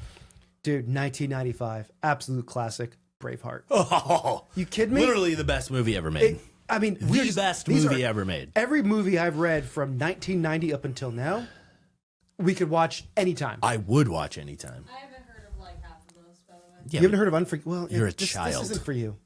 dude, 1995, absolute classic, Braveheart. Oh, You kidding me? literally the best movie ever made. I mean, the best these movie are- ever made. Every movie I've read from 1990 up until now, we could watch anytime. I would watch anytime. I haven't heard of like half of those, by the way. Yeah, You haven't heard of Well, You're a this child. isn't for you.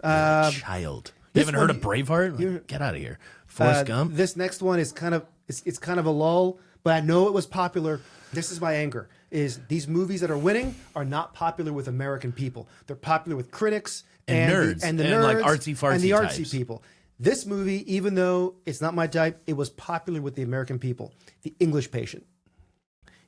child. You haven't heard of Braveheart? Get out of here. Forrest Gump? This next one is kind of it's kind of a lull, but I know it was popular. This is my anger: is these movies that are winning are not popular with American people. They're popular with critics And nerds. and the And, nerds like, artsy-fartsy and the artsy types. people. This movie, even though it's not my type, it was popular with the American people. The English Patient.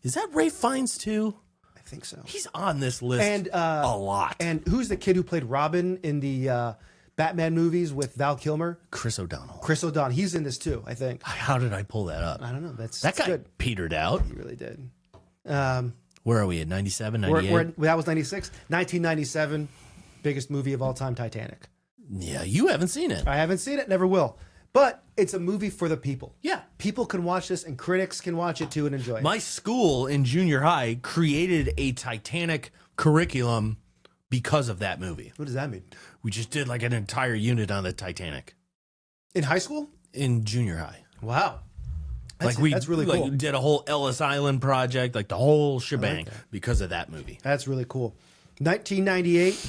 Is that Ray Fiennes too? I think so. He's on this list And a lot. And who's the kid who played Robin in the Batman movies with Val Kilmer? Chris O'Donnell. Chris O'Donnell. He's in this too, I think. How did I pull that up? I don't know. That's That guy good. petered out. He really did. Where are we at? 97, We're, 98? that was 96. 1997, biggest movie of all time, Titanic. Yeah, you haven't seen it. I haven't seen it, never will. But it's a movie for the people. Yeah. People can watch this and critics can watch it too and enjoy it. My school in junior high created a Titanic curriculum because of that movie. What does that mean? We just did like an entire unit on the Titanic In high school? in junior high. Wow. That's really like, cool. did a whole Ellis Island project, like the whole shebang because of that movie. That's really cool. 1998,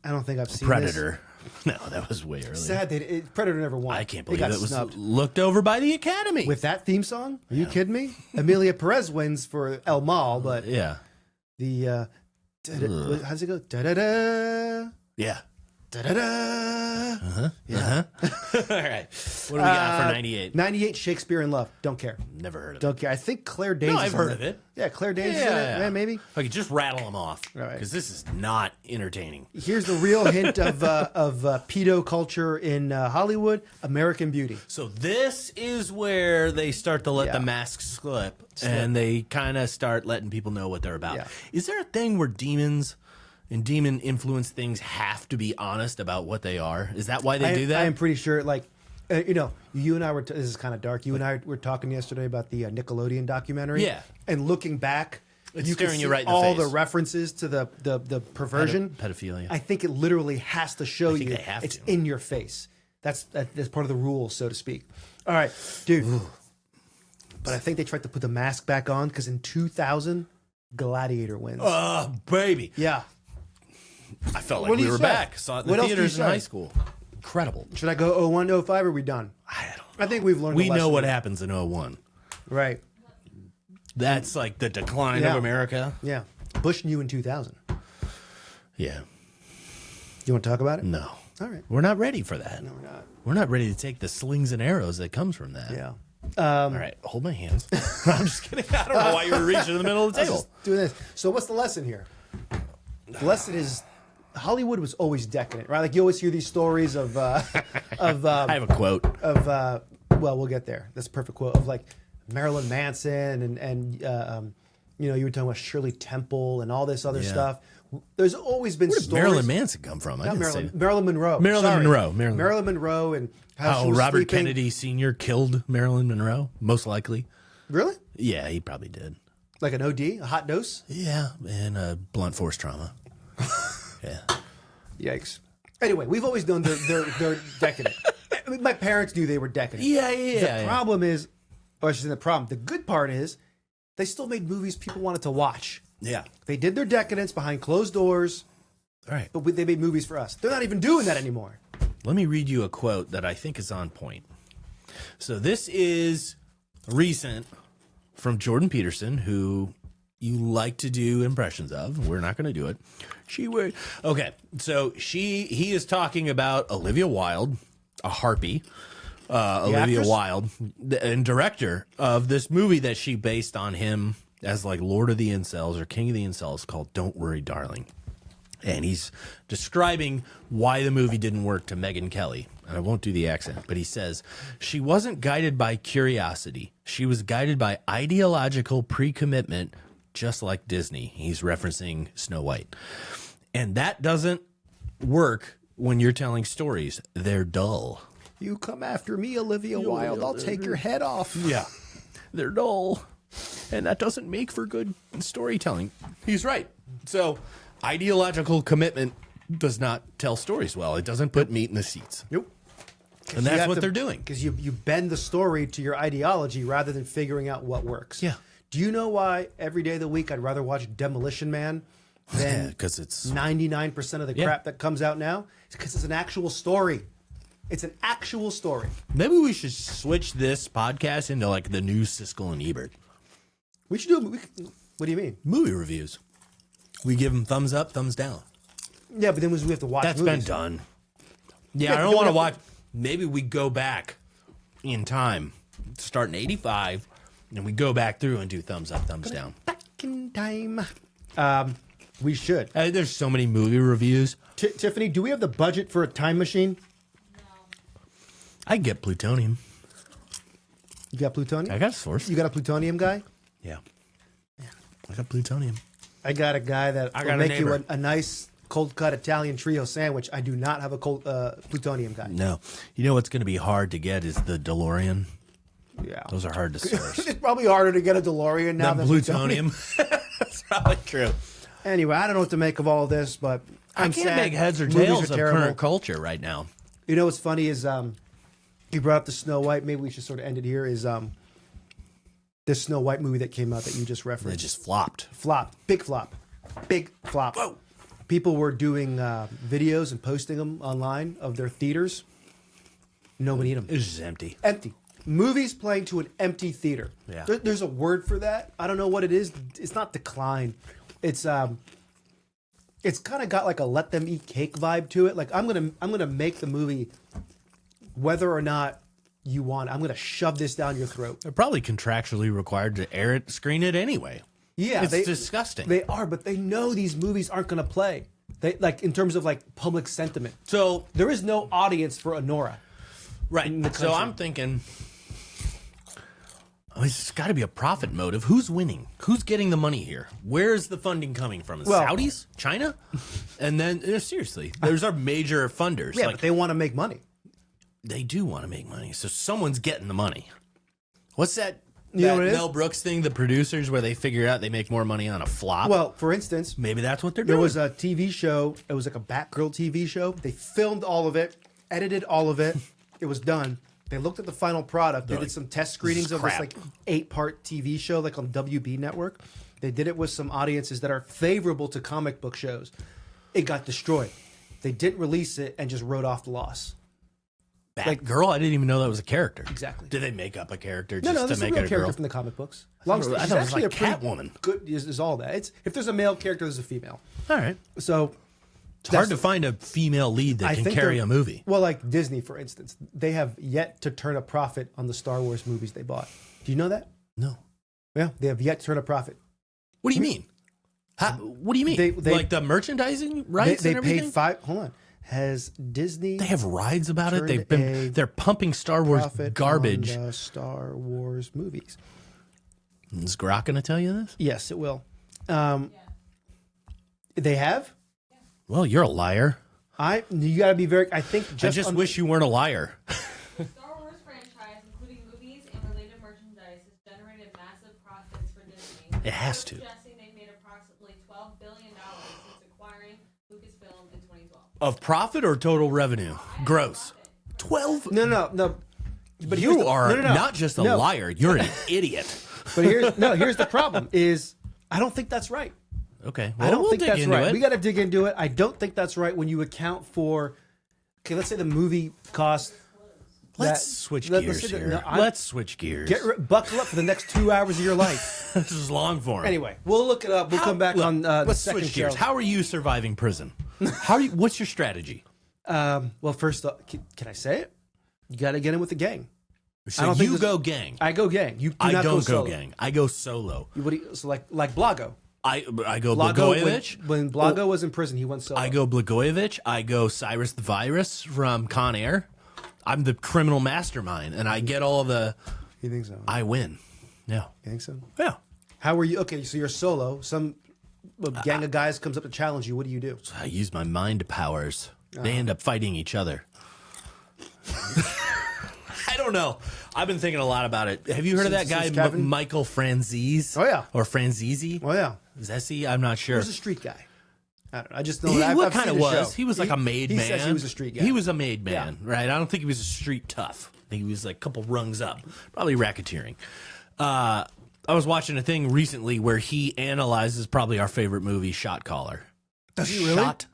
I don't think I've seen Predator. No, that was way earlier. this. Sad that Predator never won. I can't They believe got it was snubbed. looked over by the Academy. With that theme song? Are you kidding me? Amelia Perez wins for El Mal, but yeah. the how does it go? Da da da Yeah. da da da. All right. What do we got for 98? 98 Shakespeare in Love. Don't care. Never heard of it. Don't care. I think Claire Danes. No, is I've in heard it. of it. Yeah, Claire Danes is in it. Yeah, maybe. Okay, just rattle them off All right. because this is not entertaining. Here's the real hint of pedo culture in Hollywood: American Beauty. So this is where they start to let Yeah. the masks slip, and they kind of start letting people know what they're about. Yeah. Is there a thing where demons and demon influenced things have to be honest about what they are? Is that why they do that? I am pretty sure. Like, you and I were. This is kind of dark. You and I were talking yesterday about the Nickelodeon documentary. Yeah. And looking back, It's you can staring you see right in the all face. the references to the perversion, Pedophilia. I think it literally has to show think you. they have it's to. in your face. That's part of the rules, so to speak. All right, dude. But I think they tried to put the mask back on because in 2000, Gladiator wins. Oh, baby. Yeah. I felt What like do we you were say? back. Saw it in What the else do theaters you in say? high school. Incredible. Should I go 01, 05, or are we done? I don't know. I think we've learned. We a know lesson. what happens in 01. Right. That's like the decline Yeah. of America. Yeah. Bush knew in 2000. Yeah. You want to talk about it? No. All right. We're not ready for that. No, we're not. We're not ready to take the slings and arrows that comes from that. Yeah. All right, hold my hands. I'm just kidding. I don't know why you were reaching in the middle of the I was table. just doing this. So what's the lesson here? The lesson is Hollywood was always decadent, right? Like you always hear these stories of I have a quote. well, we'll get there. That's a perfect quote of like Marilyn Manson and you were talking about Shirley Temple and all this other Yeah. stuff. There's always been Where did stories. Marilyn Manson come from? I Not didn't Marilyn, say Marilyn Monroe. Marilyn Sorry. Monroe. Marilyn Monroe and how she how was Robert sleeping. Kennedy Sr. killed Marilyn Monroe, most likely. Really? Yeah, he probably did. Like an OD, a hot dose? Yeah, and a blunt force trauma. Yeah. Yikes. Anyway, we've always known they're decadent. I mean, my parents knew they were decadent. The problem is, or I should say the problem, the good part is they still made movies people wanted to watch. Yeah. They did their decadence behind closed doors, All right. but they made movies for us. They're not even doing that anymore. Let me read you a quote that I think is on point. So this is recent from Jordan Peterson, who you like to do impressions of. We're not going to do it. He is talking about Olivia Wilde, a harpy. Olivia actress? Wilde, and director of this movie that she based on him as like Lord of the Incels or King of the Incels called Don't Worry, Darling. And he's describing why the movie didn't work to Megyn Kelly. And I won't do the accent, but he says, she wasn't guided by curiosity. She was guided by ideological pre-commitment, just like Disney. He's referencing Snow White. And that doesn't work when you're telling stories. They're dull. You come after me, Olivia Wilde, I'll take your head off. Yeah. They're dull. And that doesn't make for good storytelling. He's right. So ideological commitment does not tell stories well. It doesn't put meat in the seats. Nope. And that's what they're doing. Because you bend the story to your ideology rather than figuring out what works. Yeah. Do you know why every day of the week I'd rather watch Demolition Man than because it's 99% of the crap that comes out now? It's because it's an actual story. It's an actual story. maybe we should switch this podcast into like the new Siskel and Ebert We should do what do you mean? movie reviews. We give them thumbs up, thumbs down. Yeah, but then we have to watch That's movies. been done. Yeah, Yeah, I but don't then want to we have watch. Maybe we go back in time, start in '85, and we go back through and do thumbs up, thumbs down. Back in time. We should. There's so many movie reviews. Tiffany, do we have the budget for a time machine? I get plutonium. You got plutonium? I got a source. You got a plutonium guy? Yeah. I got plutonium. I got a guy that I will got a make you neighbor. a nice cold cut Italian trio sandwich. I do not have a cold plutonium guy. No. You know what's going to be hard to get is the DeLorean. Yeah. Those are hard to source. It's probably harder to get a DeLorean now Than than plutonium. That's probably true. Anyway, I don't know what to make of all this, but I I'm can't sad. make heads or Movies tails are of terrible. current culture right now. You know what's funny is you brought up the Snow White. Maybe we should sort of end it here. Is this Snow White movie that came out that you just They referenced? just flopped. Flop, big flop, big flop. Whoa. People were doing videos and posting them online of their theaters. Nobody in them. It was just empty. Empty. Movies playing to an empty theater. Yeah. There's a word for that. I don't know what it is. It's not decline. It's kind of got like a let them eat cake vibe to it. Like I'm gonna make the movie whether or not you want. I'm gonna shove this down your throat. They're probably contractually required to air it, screen it anyway. Yeah, It's disgusting. They are, but they know these movies aren't gonna play. They like in terms of like public sentiment. So There is no audience for Honora. right. in the So country. I'm thinking, it's got to be a profit motive. Who's winning? Who's getting the money here? Where's the funding coming from? Well- Saudis, China, and then seriously, there's our major funders. Yeah, like but they want to make money. they do want to make money, so someone's getting the money. What's that? You know that what it is? Mel Brooks thing, the producers, where they figure out they make more money on a flop. Well, for instance, maybe that's what they're there doing. was a TV show. It was like a Batgirl TV show. They filmed all of it, edited all of it. It was done. They looked at the final product. They They're did like, some test screenings is of this crap. like 8-part TV show, like on WB Network. They did it with some audiences that are favorable to comic book shows. It got destroyed. They didn't release it and just wrote off the loss. Batgirl. I didn't even know that was a character. Exactly. Did they make up a character No, just no, to this is a make real it a character girl? from the comic books. I thought it was she's like actually a pretty Catwoman. Good is all that. It's if there's a male character, there's a female. All right. So It's hard to find a female lead that can carry they're- a movie. Well, like Disney, for instance, they have yet to turn a profit on the Star Wars movies they bought. Do you know that? No. Yeah, they have yet to turn a profit. What do you mean? What do you mean? They- like the merchandising rights They and everything? paid five. Hold on. Has Disney They have rides about it. turned They're pumping Star Wars profit garbage. on the Star Wars movies? Is Grok going to tell you this? Yes, it will. They have. Well, you're a liar. You got to be very. I think I just wish you weren't a liar. The Star Wars franchise, including movies and related merchandise, has generated massive profits for Disney. It has to. Suggesting they've made approximately $12 billion since acquiring Lucasfilm in 2012. Of profit or total revenue? Gross. 12? No. But here's You the- are no. not just a No. liar. You're an idiot. But here's the problem: is I don't think that's right. Okay. I don't we'll think dig that's into right. it. We got to dig into it. I don't think that's right when you account for. Okay, let's say the movie cost. Let's switch gears here. Let's switch gears. Buckle up for the next 2 hours of your life. This is long form. Anyway, we'll look it up. We'll come back Look, on the let's second switch show. gears. How are you surviving prison? What's your strategy? Well, first, can I say it? You got to get in with the gang. So don't think you this- go gang. I go gang. You do I not don't solo. go gang. I go solo. So like Blago. I go Blago Blagojevich. when Blago was in prison, he went solo. I go Blagojevich. I go Cyrus the Virus from Con Air. I'm the criminal mastermind, and I get all the. You think so? I win. Yeah. You think so? Yeah. How are you? Okay, so you're solo. Some gang of guys comes up to challenge you. What do you do? I use my mind powers. They end up fighting each other. I don't know. I've been thinking a lot about it. Have you heard of that guy, Since Kevin? Michael Franzese? Oh, yeah. Or Franzese? Oh yeah, Zessie? I'm not sure. he was a street guy. I don't know. I just know He, that. what I've kind seen of the was? show. He was like a made he man. says he was a street guy. He was a made man, right? I don't think he was a street tough. I think he was like a couple rungs up. Probably racketeering. I was watching a thing recently where he analyzes probably our favorite movie, Shot Caller. Does he really? Shot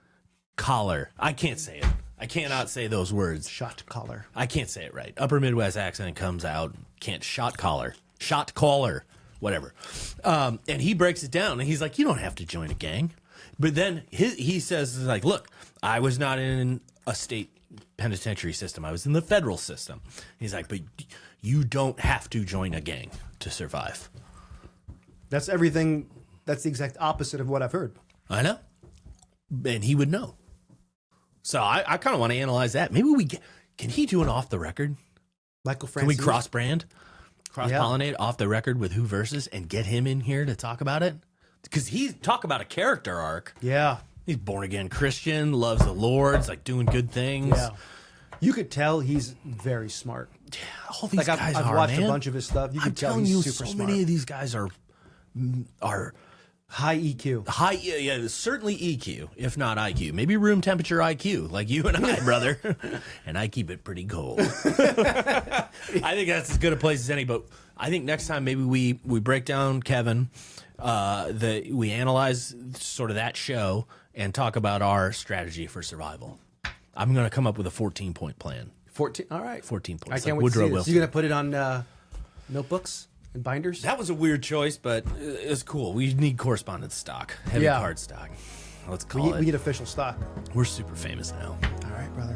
Caller. I can't say it. I cannot say those words. Shot collar. I can't say it right. Upper Midwest accent comes out. Can't. Shot Caller. Shot Caller. Whatever. And he breaks it down, and he's like, you don't have to join a gang. But then he says, like, look, I was not in a state penitentiary system. I was in the federal system. He's like, but you don't have to join a gang to survive. That's everything. That's the exact opposite of what I've heard. I know. And he would know. So I kind of want to analyze that. Maybe can he do an off the record? Michael Can we Francis. cross brand, cross pollinate off the record with Who Versus and get him in here to talk about it? Because he's talk about a character arc. Yeah. He's born again Christian, loves the Lord's, like doing good things. Yeah. You could tell he's very smart. Yeah, all these Like guys I've are, watched man. a bunch of his stuff. You I'm can tell telling he's you, super so smart. many of these guys are High EQ. high. Yeah, certainly EQ, if not IQ. Maybe room temperature IQ, like you and I, brother. And I keep it pretty cold. I think that's as good a place as any. But I think next time maybe we break down Kevin, we analyze sort of that show and talk about our strategy for survival. I'm going to come up with a 14-point plan. 14. All right. 14 points. I can't like wait to see Woodrow this. Wilson. You going to put it on notebooks and binders? That was a weird choice, but it's cool. We need correspondence stock, heavy Yeah. card stock. Let's We call get, it. we get official stock. We're super famous now. All right, brother.